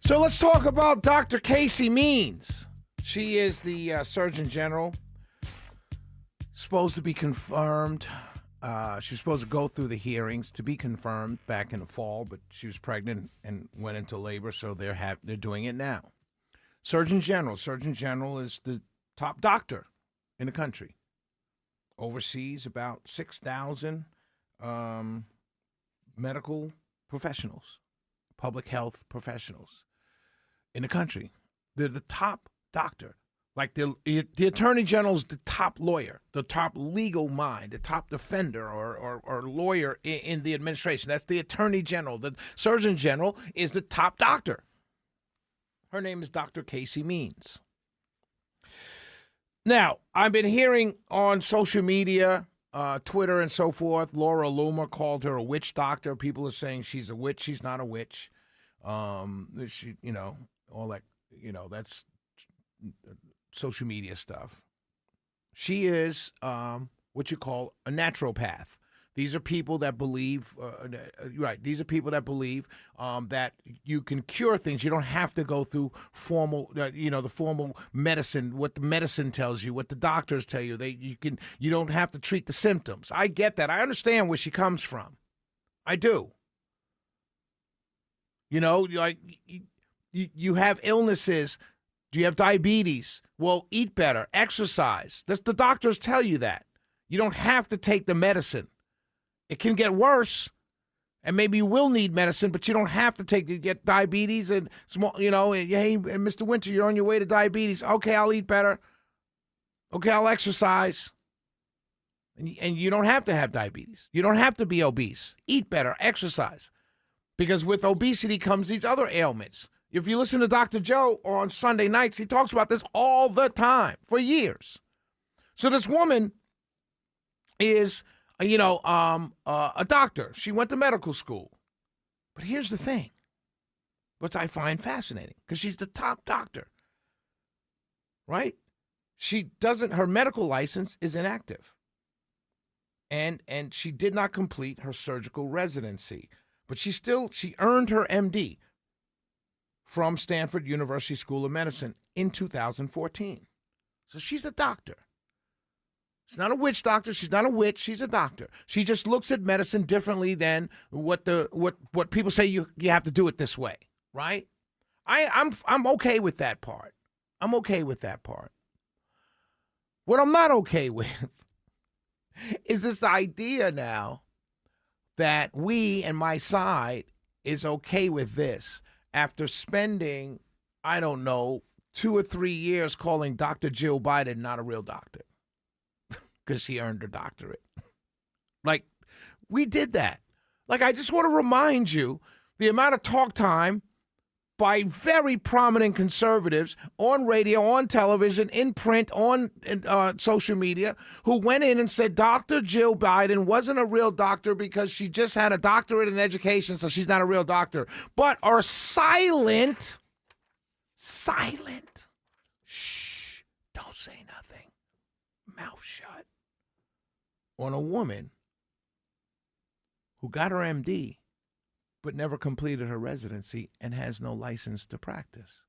So let's talk about Dr. Casey Means. She is the Surgeon General, supposed to be confirmed. She was supposed to go through the hearings to be confirmed back in the fall, but she was pregnant and went into labor, so they're doing it now. Surgeon General. Surgeon General is the top doctor in the country. Oversees about 6,000 medical professionals, public health professionals in the country. They're the top doctor. Like the attorney general is the top lawyer, the top legal mind, the top defender or lawyer in the administration. That's the attorney general. The surgeon general is the top doctor. Her name is Dr. Casey Means. Now, I've been hearing on social media, Twitter and so forth, Laura Loomer called her a witch doctor. People are saying she's a witch. She's not a witch. She, all that, that's social media stuff. She is what you call a naturopath. These are people that believe, right? These are people that believe that you can cure things. You don't have to go through formal, the formal medicine. What the medicine tells you, what the doctors tell you. You don't have to treat the symptoms. I get that. I understand where she comes from. I do. Like you have illnesses. Do you have diabetes? Well, eat better, exercise. The doctors tell you that. You don't have to take the medicine. It can get worse, and maybe you will need medicine, but you don't have to get diabetes and small. Hey, Mr. Winter, you're on your way to diabetes. Okay, I'll eat better. Okay, I'll exercise. And you don't have to have diabetes. You don't have to be obese. Eat better, exercise, because with obesity comes these other ailments. If you listen to Dr. Joe on Sunday nights, he talks about this all the time for years. So this woman is, a doctor. She went to medical school. But here's the thing, which I find fascinating, because she's the top doctor, right? Her medical license is inactive. And she did not complete her surgical residency. But she earned her MD from Stanford University School of Medicine in 2014. So she's a doctor. She's not a witch doctor. She's not a witch. She's a doctor. She just looks at medicine differently than what people say you have to do it this way, right? I'm okay with that part. I'm okay with that part. What I'm not okay with is this idea now that we and my side is okay with this after spending, 2 or 3 years calling Dr. Jill Biden not a real doctor because she earned her doctorate. Like, we did that. Like, I just want to remind you the amount of talk time by very prominent conservatives on radio, on television, in print, on social media, who went in and said Dr. Jill Biden wasn't a real doctor because she just had a doctorate in education, so she's not a real doctor, but are silent. Shh, don't say nothing. Mouth shut. On a woman who got her MD but never completed her residency and has no license to practice.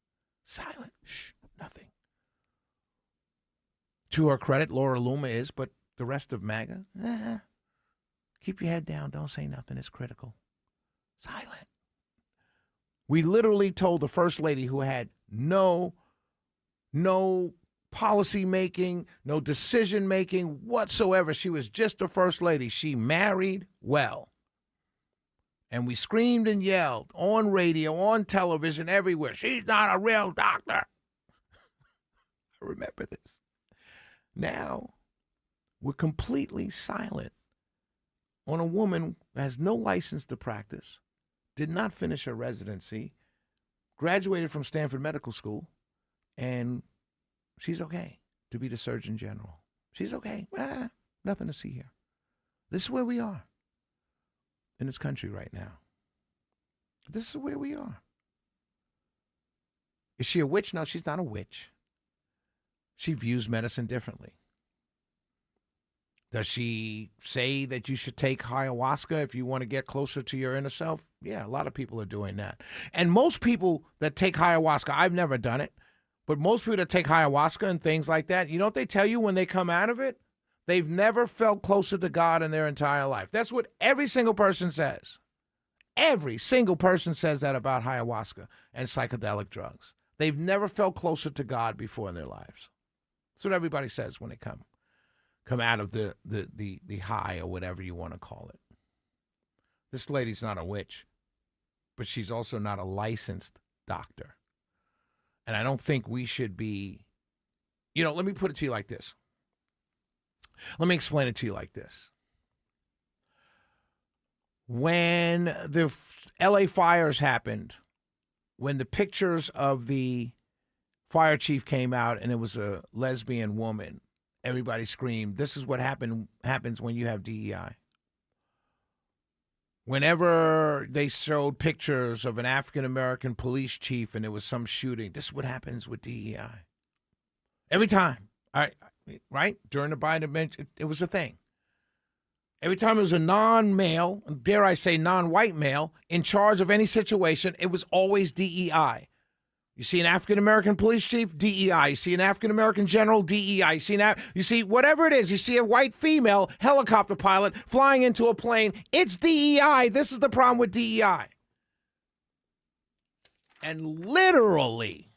Silent. Shh, nothing. To her credit, Laura Loomer is, but the rest of MAGA, keep your head down. Don't say nothing. It's critical. Silent. We literally told the First Lady, who had no policy making, no decision making whatsoever. She was just a First Lady. She married well. And we screamed and yelled on radio, on television, everywhere. She's not a real doctor. I remember this. Now, we're completely silent on a woman who has no license to practice, did not finish her residency, graduated from Stanford Medical School, and she's okay to be the Surgeon General. She's okay. Nothing to see here. This is where we are in this country right now. This is where we are. Is she a witch? No, she's not a witch. She views medicine differently Does she say that you should take ayahuasca if you want to get closer to your inner self? Yeah, a lot of people are doing that. And most people that take ayahuasca, I've never done it, but most people that take ayahuasca and things like that, you know what they tell you when they come out of it? They've never felt closer to God in their entire life. That's what every single person says. Every single person says that about ayahuasca and psychedelic drugs. They've never felt closer to God before in their lives. That's what everybody says when they come out of the high or whatever you want to call it. This lady's not a witch, but she's also not a licensed doctor. And I don't think we should be, let me put it to you like this. Let me explain it to you like this. When the LA fires happened, when the pictures of the fire chief came out and it was a lesbian woman, everybody screamed, this is what happens when you have DEI. Whenever they showed pictures of an African-American police chief and there was some shooting, this is what happens with DEI. Every time. Right? During the Biden administration, it was a thing. Every time it was a non-male, dare I say non-white male, in charge of any situation, it was always DEI. You see an African-American police chief, DEI. You see an African-American general, DEI. You see whatever it is. You see a white female helicopter pilot flying into a plane. It's DEI. This is the problem with DEI. And literally,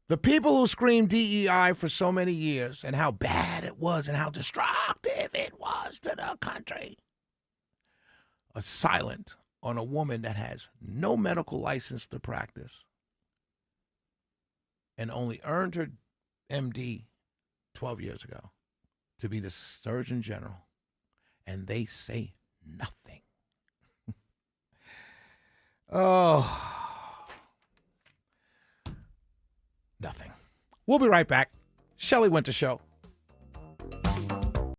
the people who screamed DEI for so many years and how bad it was and how destructive it was to the country are silent on a woman that has no medical license to practice and only earned her MD 12 years ago to be the Surgeon General, and they say nothing. Nothing. We'll be right back. Shelley Winter Show.